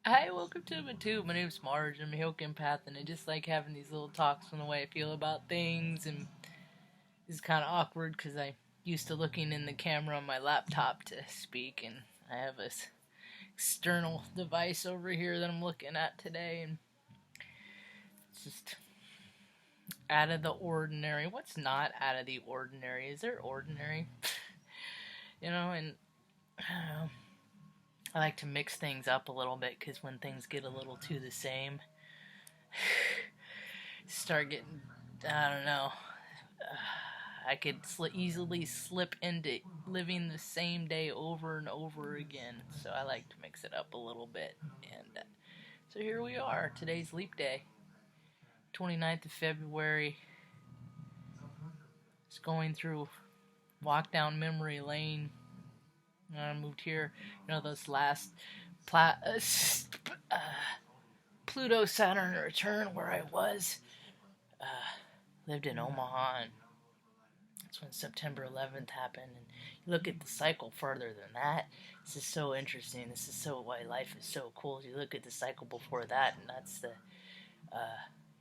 Hi, welcome to my tube. My name's Marge. I'm a Hilk empath, and I just like having these little talks on the way I feel about things. And it's kind of awkward because I used to looking in the camera on my laptop to speak, and I have this external device over here that I'm looking at today, and it's just out of the ordinary. What's not out of the ordinary? Is there ordinary? And uh, I like to mix things up a little bit because when things get a little too the same, start getting, I don't know, I could easily slip into living the same day over and over again. So I like to mix it up a little bit. And so here we are. Today's Leap Day, 29th of February. It's going through, walk down memory lane. I moved here, those last Pluto Saturn return where I was. Lived in Omaha, and that's when September 11th happened. And you look at the cycle further than that. This is so interesting. This is so why life is so cool. You look at the cycle before that, and that's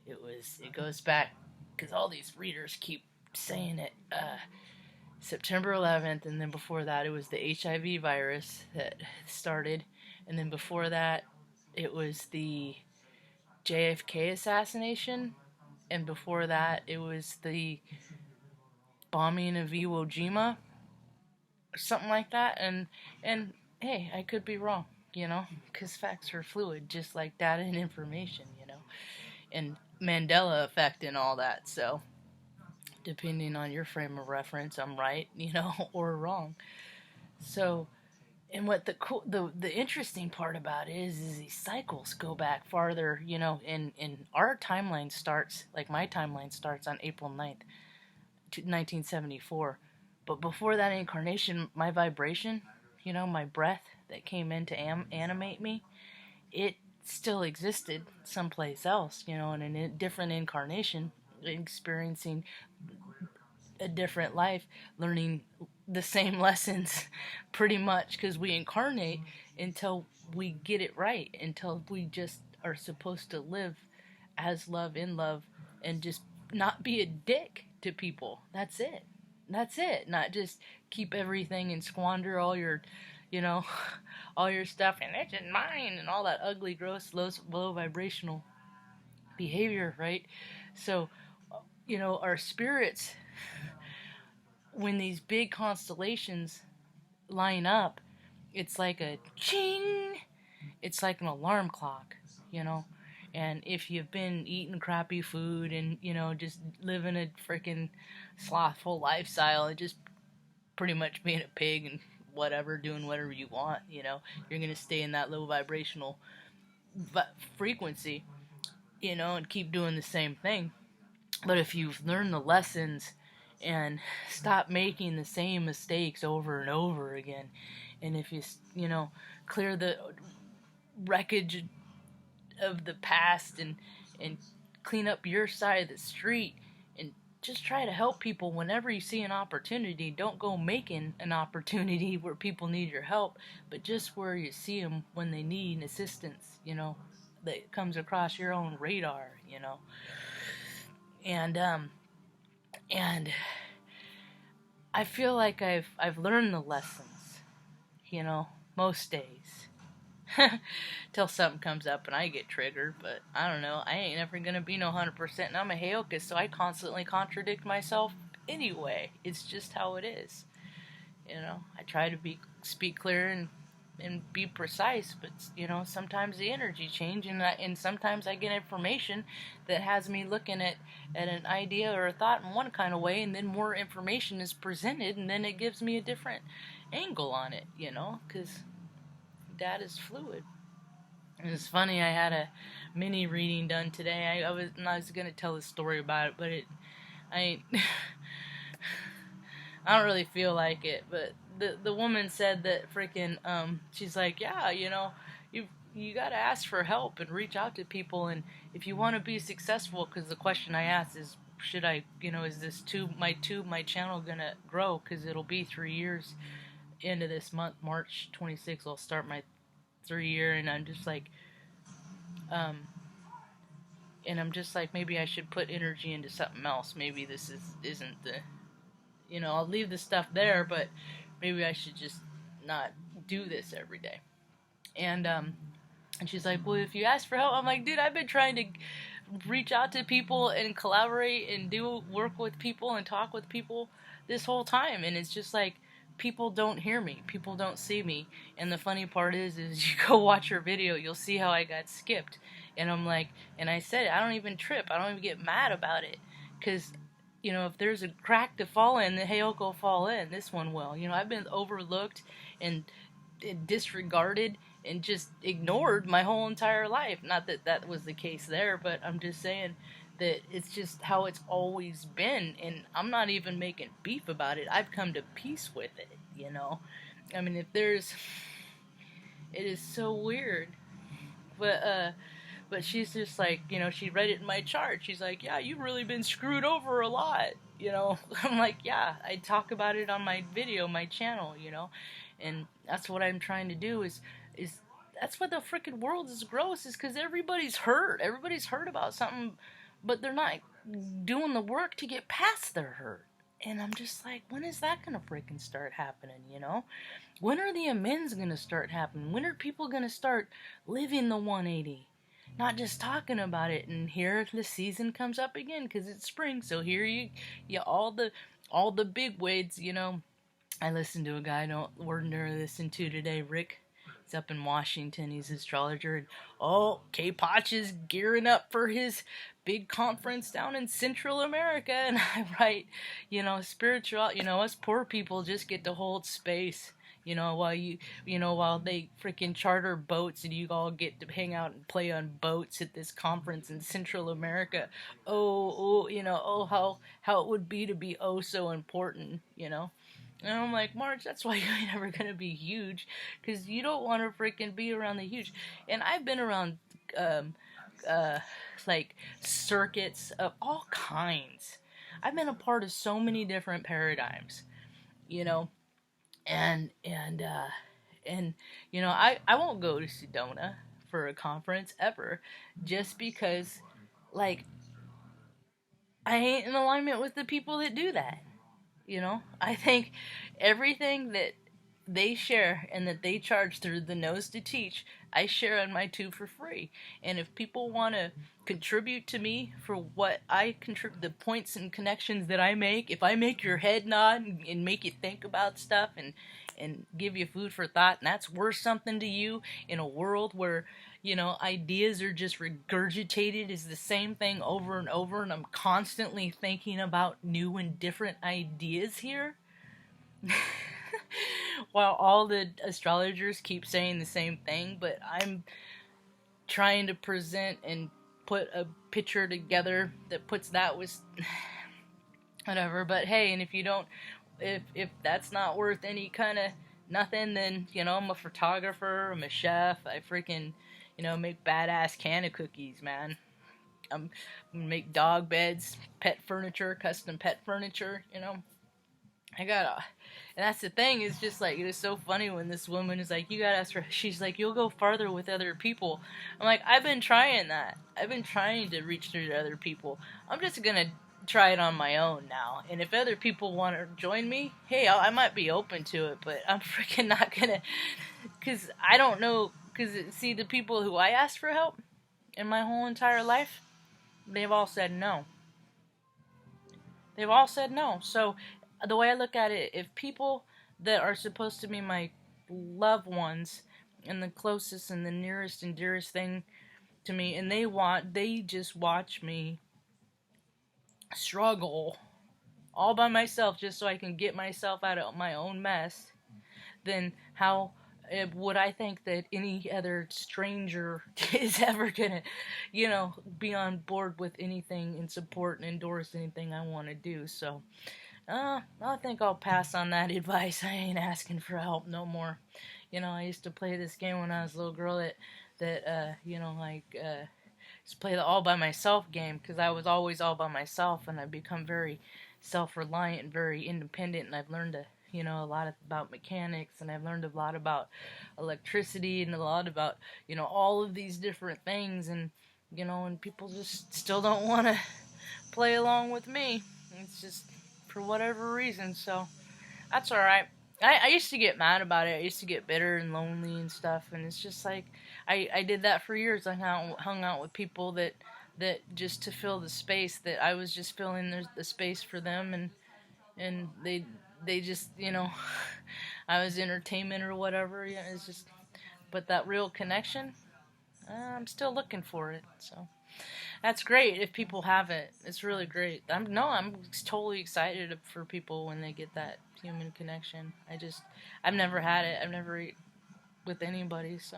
it goes back because all these readers keep saying it. September 11th, and then before that, it was the HIV virus that started, and then before that, it was the JFK assassination, and before that, it was the bombing of Iwo Jima, or something like that. And hey, I could be wrong, because facts are fluid, just like data and information, and Mandela effect and all that. So, depending on your frame of reference, I'm right, or wrong. So, and what the interesting part about it is these cycles go back farther, and our timeline starts, like my timeline starts on April 9th, 1974. But before that incarnation, my vibration, my breath that came in to animate me, it still existed someplace else, in a different incarnation, experiencing a different life, learning the same lessons pretty much, because we incarnate until we get it right, until we just are supposed to live as love, in love, and just not be a dick to people. That's it. That's it. Not just keep everything and squander all your, you know, all your stuff and it's mine and all that ugly, gross, low vibrational behavior, right? So, our spirits, when these big constellations line up, it's like a ching. It's like an alarm clock, And if you've been eating crappy food and, just living a freaking slothful lifestyle and just pretty much being a pig and whatever, doing whatever you want, you're going to stay in that low vibrational frequency, and keep doing the same thing. But if you've learned the lessons and stop making the same mistakes over and over again, and if you, clear the wreckage of the past and clean up your side of the street and just try to help people whenever you see an opportunity. Don't go making an opportunity where people need your help, but just where you see them when they need assistance, that comes across your own radar, and and I feel like I've learned the lessons, most days. Till something comes up and I get triggered, but I don't know. I ain't never gonna be no 100%, and I'm a Heoka, so I constantly contradict myself anyway. It's just how it is. I try to speak clear and be precise, but sometimes the energy change, and sometimes I get information that has me looking at an idea or a thought in one kind of way, and then more information is presented, and then it gives me a different angle on it, because data is fluid. And it's funny, I had a mini reading done today. I was gonna tell a story about it, but I I don't really feel like it. But the woman said that freaking she's like, yeah, you gotta ask for help and reach out to people, and if you want to be successful, because the question I asked is, should I, is this my channel gonna grow? Because it'll be 3 years into this month, March 26th. I'll start my 3 year, and I'm just like, Um, and I'm just like, maybe I should put energy into something else. Maybe this isn't the, I'll leave the stuff there, but maybe I should just not do this every day. And she's like, well, if you ask for help, I'm like, dude, I've been trying to reach out to people and collaborate and do work with people and talk with people this whole time, and it's just like people don't hear me, people don't see me. And the funny part is you go watch her video, you'll see how I got skipped. And I'm like, and I said, I don't even trip, I don't even get mad about it, because if there's a crack to fall in, the hail will fall in. This one will. I've been overlooked and disregarded and just ignored my whole entire life. Not that that was the case there, but I'm just saying that it's just how it's always been, and I'm not even making beef about it. I've come to peace with it. I mean, if there's, it is so weird, but she's just like, she read it in my chart. She's like, yeah, you've really been screwed over a lot. I'm like, yeah, I talk about it on my video, my channel. And that's what I'm trying to do is that's what the freaking world is gross, is because everybody's hurt. Everybody's hurt about something, but they're not doing the work to get past their hurt. And I'm just like, when is that gonna freaking start happening? When are the amends gonna start happening? When are people gonna start living the 180? Not just talking about it. And here the season comes up again because it's spring. So here all the big wigs. I listened to a guy I don't ordinarily listen to today, Rick. He's up in Washington. He's an astrologer. And, K-Potch is gearing up for his big conference down in Central America. And I write, spiritual, us poor people just get to hold space. While they freaking charter boats and you all get to hang out and play on boats at this conference in Central America. How it would be to be so important. And I'm like, Marge, that's why you're never going to be huge, because you don't want to freaking be around the huge. And I've been around, like, circuits of all kinds. I've been a part of so many different paradigms, you know, and I won't go to Sedona for a conference ever, just because, like, I ain't in alignment with the people that do that. I think everything that they share and that they charge through the nose to teach, I share on my tube for free. And if people want to contribute to me for what I contribute, the points and connections that I make, if I make your head nod and make you think about stuff and give you food for thought, and that's worth something to you in a world where ideas are just regurgitated as the same thing over and over, and I'm constantly thinking about new and different ideas here. While all the astrologers keep saying the same thing, but I'm trying to present and put a picture together that puts that with whatever. But hey, and if that's not worth any kind of nothing, then I'm a photographer, I'm a chef, I freaking make badass can of cookies, man. I'm gonna make dog beds, pet furniture, custom pet furniture. I gotta, and that's the thing. It's just like, it is so funny when this woman is like, you gotta ask her. She's like, you'll go farther with other people. I'm like, I've been trying that. I've been trying to reach through to other people. I'm just gonna try it on my own now. And if other people want to join me, hey, I might be open to it. But I'm freaking not gonna, because I don't know. Because see, the people who I asked for help in my whole entire life, they've all said no. They've all said no. So the way I look at it, if people that are supposed to be my loved ones and the closest and the nearest and dearest thing to me, and they just watch me struggle all by myself just so I can get myself out of my own mess, then how would I think that any other stranger is ever gonna, be on board with anything and support and endorse anything I want to do? So, I think I'll pass on that advice. I ain't asking for help no more. I used to play this game when I was a little girl just play the all by myself game, because I was always all by myself, and I've become very self-reliant and very independent, and I've learned to, you know, a lot about mechanics, and I've learned a lot about electricity and a lot about, you know, all of these different things, and, you know, and people just still don't want to play along with me. It's just for whatever reason, so that's alright. I used to get mad about it. I used to get bitter and lonely and stuff, and it's just like I did that for years. I hung out with people that just to fill the space that I was just filling the space for them, and they just, you know, I was entertainment or whatever. Yeah, it's just, but that real connection, I'm still looking for it. So that's great if people have it. It's really great. I'm totally excited for people when they get that human connection. I've never had it. I've never with anybody. So,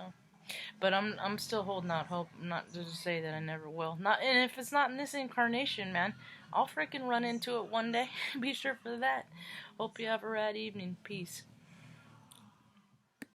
but I'm still holding out hope. I'm not to say that I never will. Not, and if it's not in this incarnation, man, I'll freaking run into it one day. Be sure for that. Hope you have a rad evening. Peace.